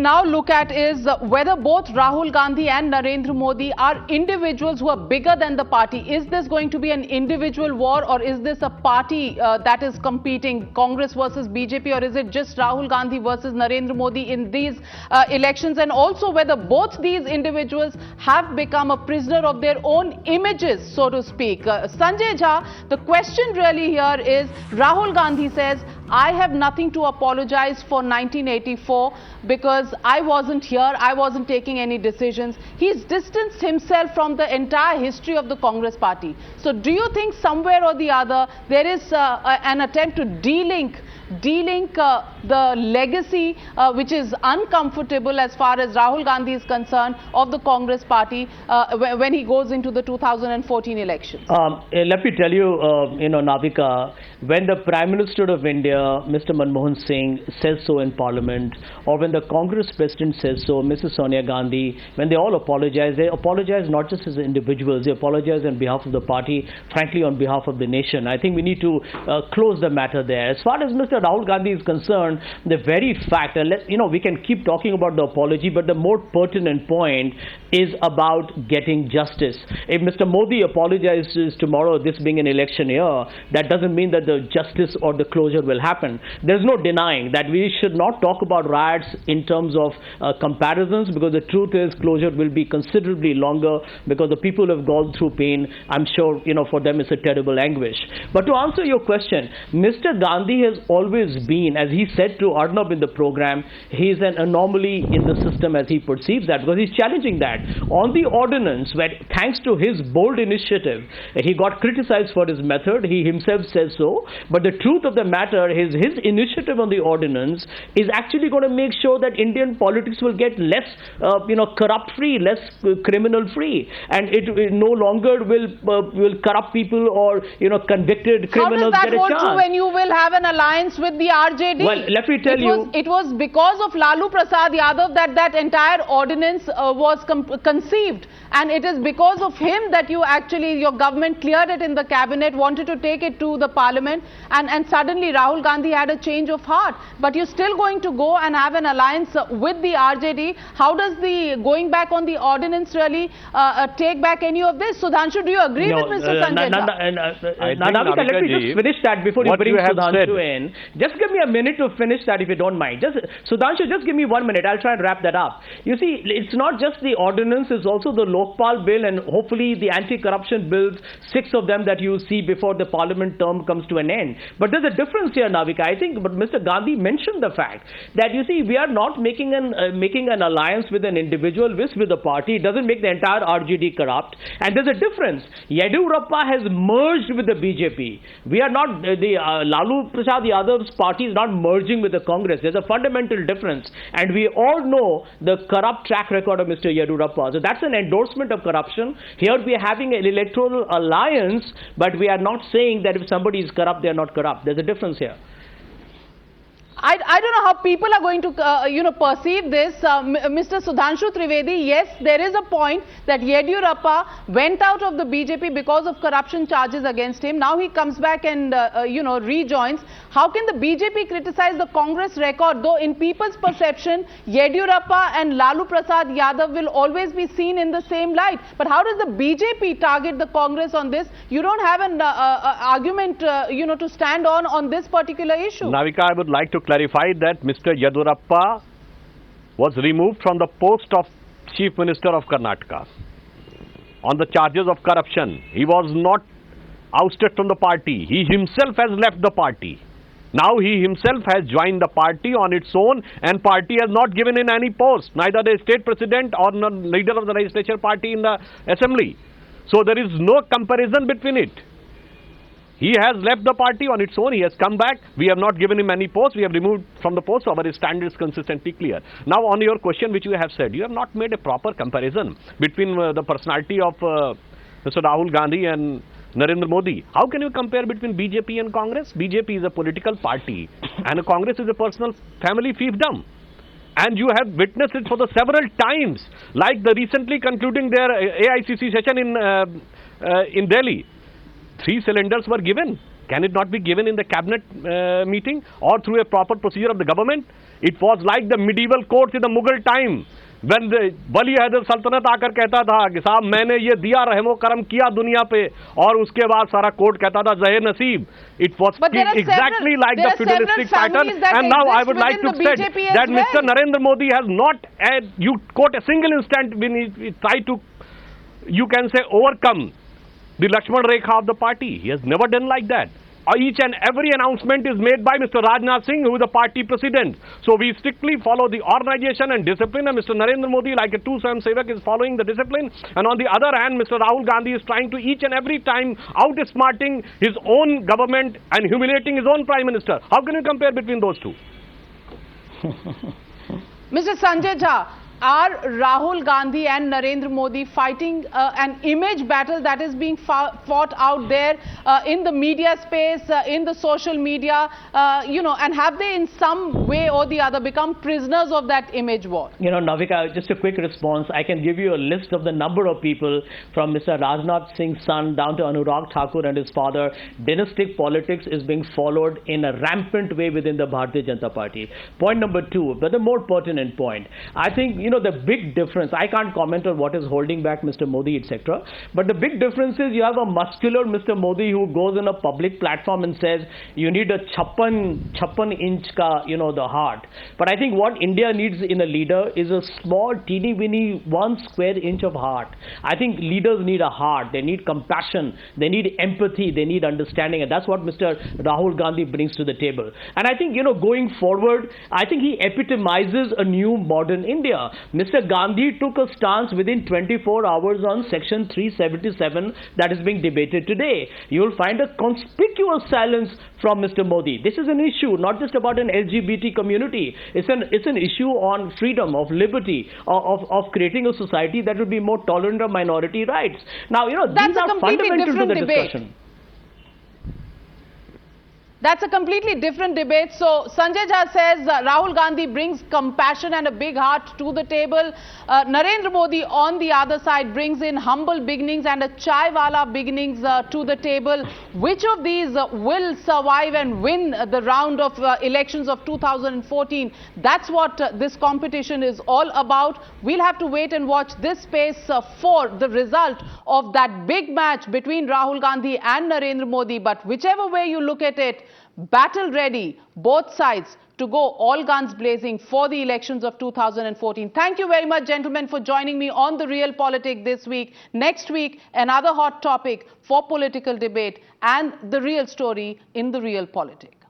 now look at is whether both Rahul Gandhi and Narendra Modi are individuals who are bigger than the party. Is this going to be an individual war, or is this a party that is competing, Congress versus BJP, or is it just Rahul Gandhi versus Narendra Modi in these elections? And also whether both these individuals have become a prisoner of their own images, so to speak. Sanjay Jha, the question really here is, Rahul Gandhi says, I have nothing to apologize for 1984 because I wasn't here, I wasn't taking any decisions. He's distanced himself from the entire history of the Congress party. So do you think somewhere or the other there is an attempt to de-link the legacy which is uncomfortable as far as Rahul Gandhi is concerned of the Congress party when he goes into the 2014 elections? Let me tell you, Navika, when the Prime Minister of India, Mr. Manmohan Singh, says so in Parliament, or when the Congress President says so, Mrs. Sonia Gandhi, when they all apologize, they apologize not just as individuals, they apologize on behalf of the party, frankly on behalf of the nation. I think we need to close the matter there. As far as Mr. Rahul Gandhi is concerned, the very fact, we can keep talking about the apology, but the more pertinent point is about getting justice. If Mr. Modi apologizes tomorrow, this being an election year, that doesn't mean that the justice or the closure will happen. There's no denying that we should not talk about riots in terms of comparisons, because the truth is closure will be considerably longer because the people have gone through pain. I'm sure, for them it's a terrible anguish. But to answer your question, Mr. Gandhi has always been, as he said to Arnab in the program, he is an anomaly in the system as he perceives that, because he's challenging that. On the ordinance, where thanks to his bold initiative, he got criticized for his method, he himself says so, but the truth of the matter is his initiative on the ordinance is actually going to make sure that Indian politics will get less corrupt-free, less criminal-free, and it no longer will corrupt people or convicted criminals get a chance. How does that hold true when you will have an alliance with the RJD? Well, let me tell you, it was because of Lalu Prasad Yadav that entire ordinance was conceived, and it is because of him that your government cleared it in the cabinet, wanted to take it to the parliament, and suddenly Rahul Gandhi had a change of heart. But you're still going to go and have an alliance with the RJD. How does the going back on the ordinance really take back any of this? Sudhanshu, do you agree with Mr. Sanjay? Navika, let me just finish that before you bring Sudhanshu in. Just give me a minute to finish that if you don't mind. Sudhanshu, just give me 1 minute. I'll try and wrap that up. You see, it's not just the ordinance, it's also the Lokpal bill and hopefully the anti-corruption bills, 6 of them that you see before the parliament term comes to an end. But there's a difference here, Navika. I think but Mr. Gandhi mentioned the fact that, you see, we are not making an alliance with an individual, with the party. It doesn't make the entire RJD corrupt. And there's a difference. Yediyurappa has merged with the BJP. We are not, the Lalu Prasad Yadav's party is not merging with the Congress. There's a fundamental difference. And we all know the corrupt track record of Mr. Yediyurappa. So that's an endorsement of corruption. Here we are having an electoral alliance, but we are not saying that if somebody is corrupt, they are not corrupt. There's a difference here. I don't know how people are going to, perceive this. Mr. Sudhanshu Trivedi, yes, there is a point that Yediyurappa went out of the BJP because of corruption charges against him. Now he comes back and, rejoins. How can the BJP criticize the Congress record, though in people's perception, Yediyurappa and Lalu Prasad Yadav will always be seen in the same light? But how does the BJP target the Congress on this? You don't have an argument, to stand on this particular issue. Navika, I would like to clarify that Mr. Yediyurappa was removed from the post of Chief Minister of Karnataka on the charges of corruption. He was not ousted from the party. He himself has left the party. Now he himself has joined the party on its own, and party has not given in any post, neither the state president or the leader of the legislature party in the assembly. So there is no comparison between it. He has left the party on its own. He has come back. We have not given him any post. We have removed from the post. Our standards consistently clear. Now, on your question, which you have said, you have not made a proper comparison between the personality of Mr. Rahul Gandhi and Narendra Modi. How can you compare between BJP and Congress? BJP is a political party, and Congress is a personal family fiefdom. And you have witnessed it for the several times, like the recently concluding their AICC session in Delhi. 3 cylinders were given. Can it not be given in the cabinet meeting or through a proper procedure of the government? It was like the medieval courts in the Mughal time. When the वली हैदर सल्तनत आकर कहता था कि साहब मैंने ये दिया रहमो करम किया दुनिया पे और उसके बाद सारा कोर्ट कहता था जहे नसीब. It was exactly like the feudalistic pattern, and now I would like to say that Mr. Narendra Modi has not, you quote a single instant when he tried to, you can say, overcome the Lakshman Rekha of the party. He has never done like that. Each and every announcement is made by Mr. Rajnath Singh, who is the party president. So we strictly follow the organization and discipline, and Mr. Narendra Modi, like a true Swayamsevak, is following the discipline. And on the other hand, Mr. Rahul Gandhi is trying to each and every time outsmarting his own government and humiliating his own prime minister. How can you compare between those two? Mr. Sanjay Jha, are Rahul Gandhi and Narendra Modi fighting an image battle that is being fought out there in the media space, in the social media, and have they in some way or the other become prisoners of that image war? Navika, just a quick response. I can give you a list of the number of people from Mr. Rajnath Singh's son down to Anurag Thakur and his father. Dynastic politics is being followed in a rampant way within the Bharatiya Janata Party. Point number two, but the more pertinent point, I think, the big difference, I can't comment on what is holding back Mr. Modi, etc. But the big difference is you have a muscular Mr. Modi who goes on a public platform and says, you need a 56 inch ka, the heart. But I think what India needs in a leader is a small, teeny weeny 1 square inch of heart. I think leaders need a heart. They need compassion. They need empathy. They need understanding. And that's what Mr. Rahul Gandhi brings to the table. And I think, going forward, I think he epitomizes a new modern India. Mr. Gandhi took a stance within 24 hours on Section 377 that is being debated today. You will find a conspicuous silence from Mr. Modi. This is an issue not just about an LGBT community. It's an issue on freedom, of liberty, of creating a society that will be more tolerant of minority rights. Now, these are fundamental to the discussion. That's a completely different debate. So Sanjay Jha says Rahul Gandhi brings compassion and a big heart to the table. Narendra Modi on the other side brings in humble beginnings and a chai wala beginnings to the table. Which of these will survive and win the round of elections of 2014? That's what this competition is all about. We'll have to wait and watch this space for the result of that big match between Rahul Gandhi and Narendra Modi. But whichever way you look at it, battle ready, both sides to go all guns blazing for the elections of 2014. Thank you very much, gentlemen, for joining me on the Real Politik this week. Next week, another hot topic for political debate and the real story in the Real Politik.